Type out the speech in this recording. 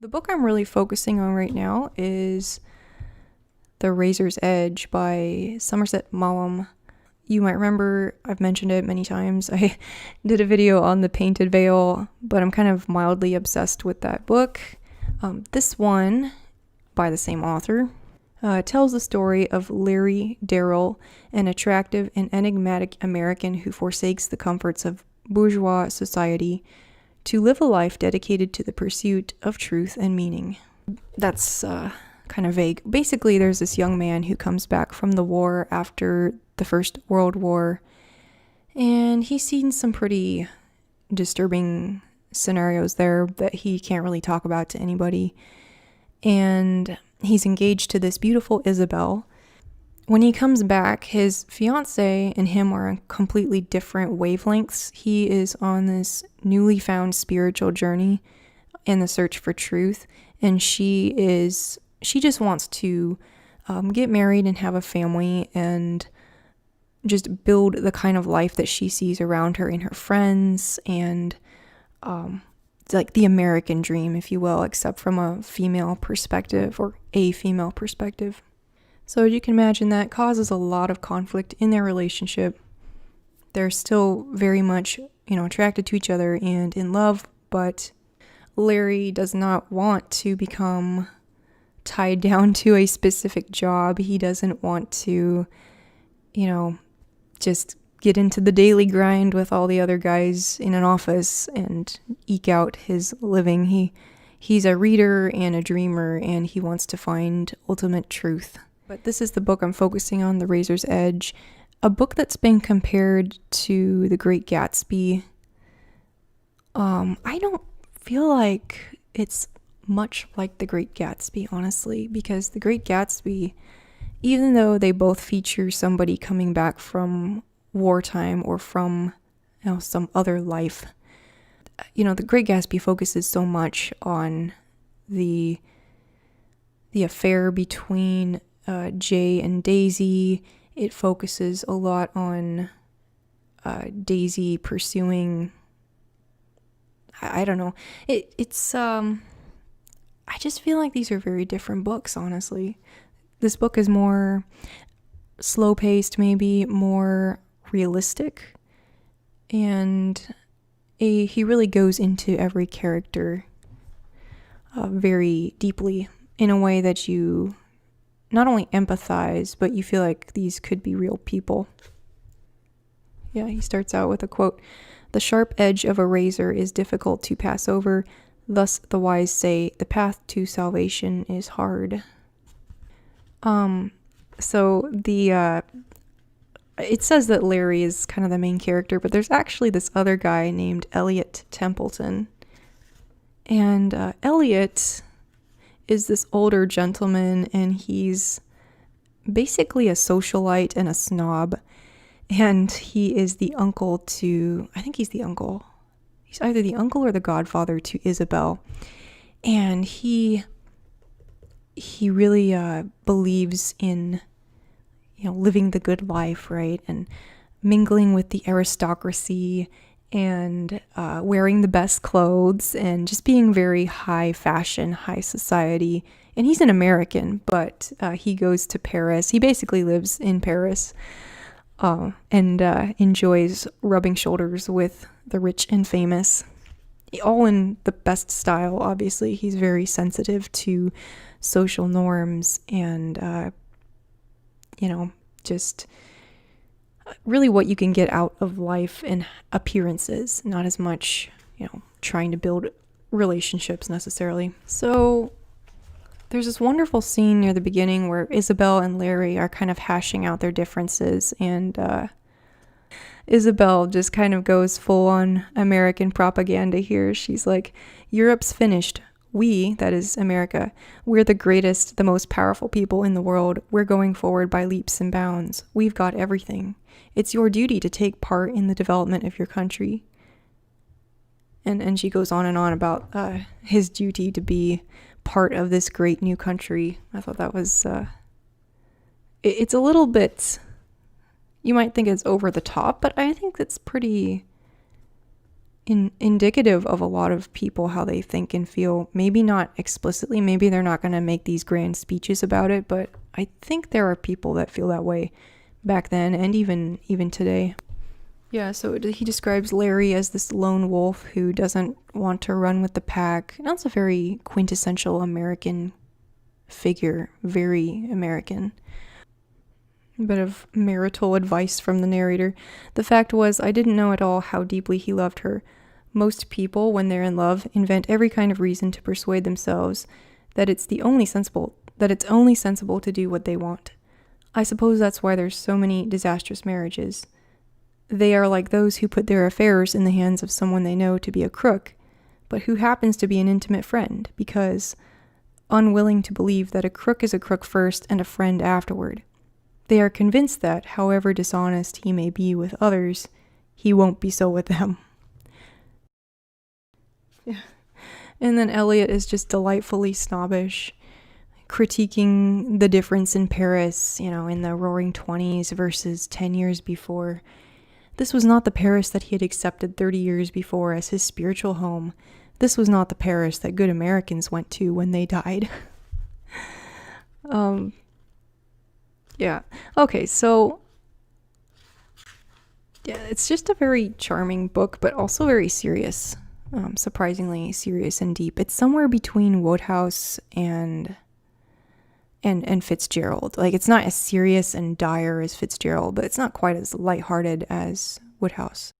The book I'm really focusing on right now is The Razor's Edge by Somerset Maugham. You might remember I've mentioned it many times. I did a video on The Painted Veil, but I'm kind of mildly obsessed with that book. This one, by the same author, tells the story of Larry Darrell, an attractive and enigmatic American who forsakes the comforts of bourgeois society to live a life dedicated to the pursuit of truth and meaning. That's kind of vague. Basically, there's this young man who comes back from the war after the First World War, and he's seen some pretty disturbing scenarios there that he can't really talk about to anybody. And he's engaged to this beautiful Isabel. When he comes back, his fiancée and him are on completely different wavelengths. He is on this newly found spiritual journey in the search for truth, and she just wants to get married and have a family and just build the kind of life that she sees around her in her friends, and it's like the American dream, if you will, except from a female perspective, or a female perspective. So you can imagine that causes a lot of conflict in their relationship. They're still very much, attracted to each other and in love, but Larry does not want to become tied down to a specific job. He doesn't want to, just get into the daily grind with all the other guys in an office and eke out his living. He's a reader and a dreamer, and he wants to find ultimate truth. But this is the book I'm focusing on, The Razor's Edge, a book that's been compared to The Great Gatsby. I don't feel like it's much like The Great Gatsby, honestly, because The Great Gatsby, even though they both feature somebody coming back from wartime or from some other life, The Great Gatsby focuses so much on the affair between Jay and Daisy. It focuses a lot on Daisy pursuing, I don't know. It's I just feel like these are very different books, honestly. This book is more slow-paced, maybe more realistic, and he really goes into every character very deeply in a way that you not only empathize, but you feel like these could be real people. Yeah, he starts out with a quote: "The sharp edge of a razor is difficult to pass over. Thus the wise say, the path to salvation is hard." So it says that Larry is kind of the main character, but there's actually this other guy named Elliot Templeton. And Elliot is this older gentleman, and he's basically a socialite and a snob. And he is the uncle to, I think he's the uncle. He's either the uncle or the godfather to Isabel. And he really believes in, living the good life, right? And mingling with the aristocracy and wearing the best clothes and just being very high fashion, high society. And he's an American, but he goes to Paris. He basically lives in Paris and enjoys rubbing shoulders with the rich and famous. All in the best style, obviously. He's very sensitive to social norms and, just really what you can get out of life and appearances, not as much, trying to build relationships necessarily. So there's this wonderful scene near the beginning where Isabel and Larry are kind of hashing out their differences, and Isabel just kind of goes full on American propaganda here. She's like, "Europe's finished. We, that is America, we're the greatest, the most powerful people in the world. We're going forward by leaps and bounds. We've got everything. It's your duty to take part in the development of your country." And she goes on and on about his duty to be part of this great new country. I thought that was, it's a little bit, you might think it's over the top, but I think it's pretty, indicative of a lot of people, how they think and feel. Maybe not explicitly, maybe they're not going to make these grand speeches about it, but I think there are people that feel that way back then and even today. Yeah, so he describes Larry as this lone wolf who doesn't want to run with the pack. And that's a very quintessential American figure, very American. A bit of marital advice from the narrator. The fact was, I didn't know at all how deeply he loved her. Most people, when they're in love, invent every kind of reason to persuade themselves that it's only sensible to do what they want. I suppose that's why there's so many disastrous marriages. They are like those who put their affairs in the hands of someone they know to be a crook, but who happens to be an intimate friend, because unwilling to believe that a crook is a crook first and a friend afterward. They are convinced that, however dishonest he may be with others, he won't be so with them. Yeah. And then Elliot is just delightfully snobbish, critiquing the difference in Paris, in the Roaring 20s versus 10 years before. This was not the Paris that he had accepted 30 years before as his spiritual home. This was not the Paris that good Americans went to when they died. Yeah. Okay, so yeah, it's just a very charming book, but also very serious. Surprisingly serious and deep. It's somewhere between Wodehouse and Fitzgerald. Like, it's not as serious and dire as Fitzgerald, but it's not quite as lighthearted as Wodehouse.